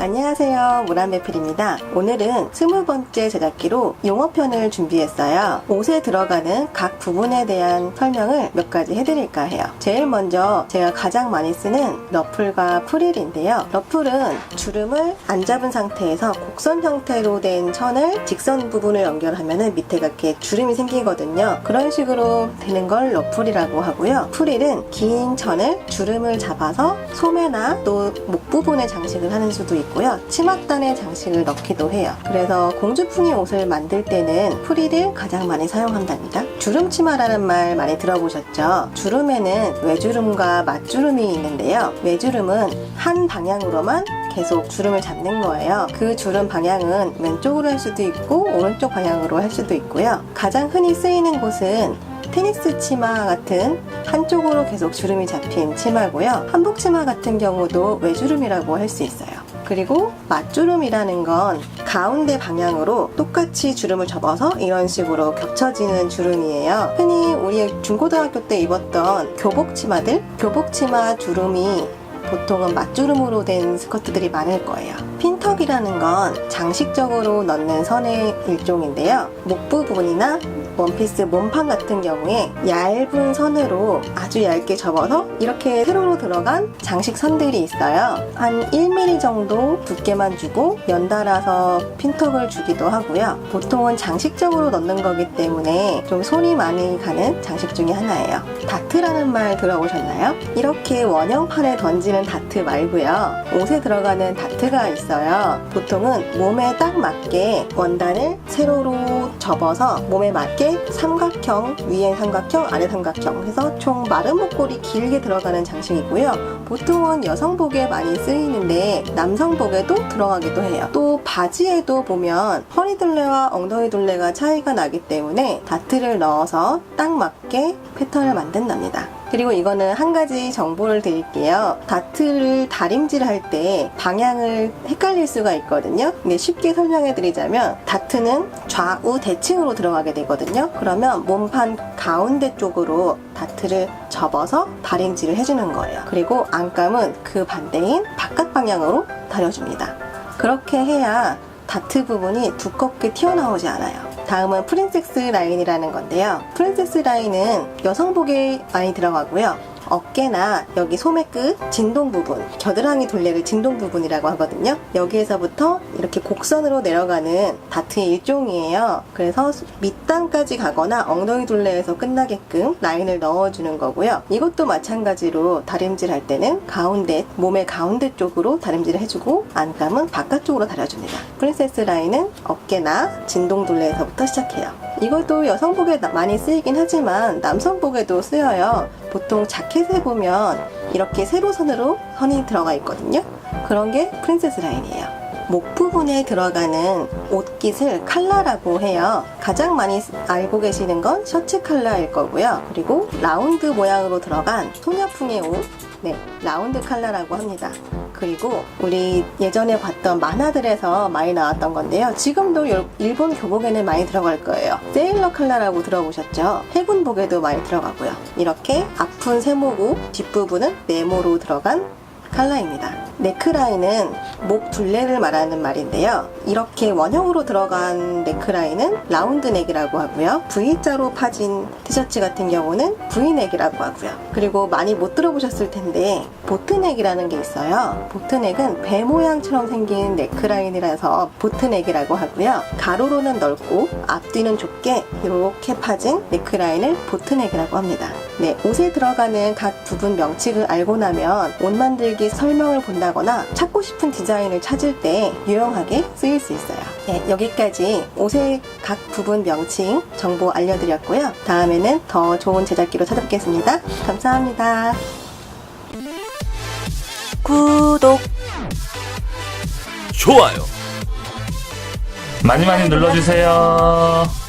안녕하세요, 모란매필입니다. 오늘은 20번째 제작기로 용어편을 준비했어요. 옷에 들어가는 각 부분에 대한 설명을 몇 가지 해드릴까 해요. 제일 먼저 제가 가장 많이 쓰는 러플과 프릴인데요. 러플은 주름을 안 잡은 상태에서 곡선 형태로 된 천을 직선 부분을 연결하면 밑에가 이렇게 주름이 생기거든요. 그런 식으로 되는 걸 러플이라고 하고요. 프릴은 긴 천을 주름을 잡아서 소매나 또 목 부분에 장식을 하는 수도 있고요. 치맛단에 장식을 넣기도 해요. 그래서 공주풍이 옷을 만들 때는 프릴을 가장 많이 사용한답니다. 주름치마라는 말 많이 들어보셨죠? 주름에는 외주름과 맞주름이 있는데요. 외주름은 한 방향으로만 계속 주름을 잡는 거예요. 그 주름 방향은 왼쪽으로 할 수도 있고 오른쪽 방향으로 할 수도 있고요. 가장 흔히 쓰이는 곳은 테니스 치마 같은 한쪽으로 계속 주름이 잡힌 치마고요. 한복 치마 같은 경우도 외주름이라고 할 수 있어요. 그리고 맞주름이라는 건 가운데 방향으로 똑같이 주름을 접어서 이런 식으로 겹쳐지는 주름이에요. 흔히 우리 중고등학교 때 입었던 교복치마들, 교복치마 주름이 보통은 맞주름으로 된 스커트들이 많을 거예요. 핀턱이라는 건 장식적으로 넣는 선의 일종인데요. 목 부분이나 원피스 몸판 같은 경우에 얇은 선으로 아주 얇게 접어서 이렇게 세로로 들어간 장식 선들이 있어요. 한 1mm 정도 두께만 주고 연달아서 핀턱을 주기도 하고요. 보통은 장식적으로 넣는 거기 때문에 좀 손이 많이 가는 장식 중에 하나예요. 다트라는 말 들어보셨나요? 이렇게 원형판에 던지는 다트 말고요. 옷에 들어가는 다트가 있어요. 보통은 몸에 딱 맞게 원단을 세로로 접어서 몸에 맞게 삼각형, 위에 삼각형, 아래 삼각형 해서 총 마른 목걸이 길게 들어가는 장식이고요. 보통은 여성복에 많이 쓰이는데 남성복에도 들어가기도 해요. 또 바지에도 보면 허리둘레와 엉덩이둘레가 차이가 나기 때문에 다트를 넣어서 딱 맞게 패턴을 만든답니다. 그리고 이거는 한 가지 정보를 드릴게요. 다트를 다림질 할 때 방향을 헷갈릴 수가 있거든요. 근데 쉽게 설명해 드리자면 다트는 좌우 대칭으로 들어가게 되거든요. 그러면 몸판 가운데 쪽으로 다트를 접어서 다림질을 해주는 거예요. 그리고 안감은 그 반대인 바깥 방향으로 다려줍니다. 그렇게 해야 다트 부분이 두껍게 튀어나오지 않아요. 다음은 프린세스 라인이라는 건데요. 프린세스 라인은 여성복에 많이 들어가고요. 어깨나 여기 소매 끝 진동 부분, 겨드랑이 둘레를 진동 부분이라고 하거든요. 여기에서부터 이렇게 곡선으로 내려가는 다트의 일종이에요. 그래서 밑단까지 가거나 엉덩이 둘레에서 끝나게끔 라인을 넣어주는 거고요. 이것도 마찬가지로 다림질 할 때는 가운데, 몸의 가운데 쪽으로 다림질을 해주고 안감은 바깥쪽으로 다려줍니다. 프린세스 라인은 어깨나 진동 둘레에서부터 시작해요. 이것도 여성복에 많이 쓰이긴 하지만 남성복에도 쓰여요. 보통 자켓에 보면 이렇게 세로선으로 선이 들어가 있거든요. 그런 게 프린세스 라인이에요. 목 부분에 들어가는 옷깃을 칼라라고 해요. 가장 많이 알고 계시는 건 셔츠 칼라일 거고요. 그리고 라운드 모양으로 들어간 소녀풍의 옷, 라운드 칼라라고 합니다. 그리고 우리 예전에 봤던 만화들에서 많이 나왔던 건데요. 지금도 일본 교복에는 많이 들어갈 거예요. 세일러 칼라라고 들어보셨죠? 해군복에도 많이 들어가고요. 이렇게 앞은 세모고 뒷부분은 네모로 들어간 칼라입니다. 네크라인은 목 둘레를 말하는 말인데요. 이렇게 원형으로 들어간 네크라인은 라운드 넥이라고 하고요. V자로 파진 티셔츠 같은 경우는 V넥이라고 하고요. 그리고 많이 못 들어보셨을 텐데 보트넥이라는 게 있어요. 보트넥은 배 모양처럼 생긴 네크라인이라서 보트넥이라고 하고요. 가로로는 넓고 앞뒤는 좁게 이렇게 파진 네크라인을 보트넥이라고 합니다. 옷에 들어가는 각 부분 명칭을 알고 나면 옷 만들기 설명을 본다거나 찾고 싶은 디자인을 찾을 때 유용하게 쓰일 수 있어요. 여기까지 옷의 각 부분 명칭 정보 알려드렸고요. 다음에는 더 좋은 제작기로 찾아뵙겠습니다. 감사합니다. 구독, 좋아요 많이 눌러주세요.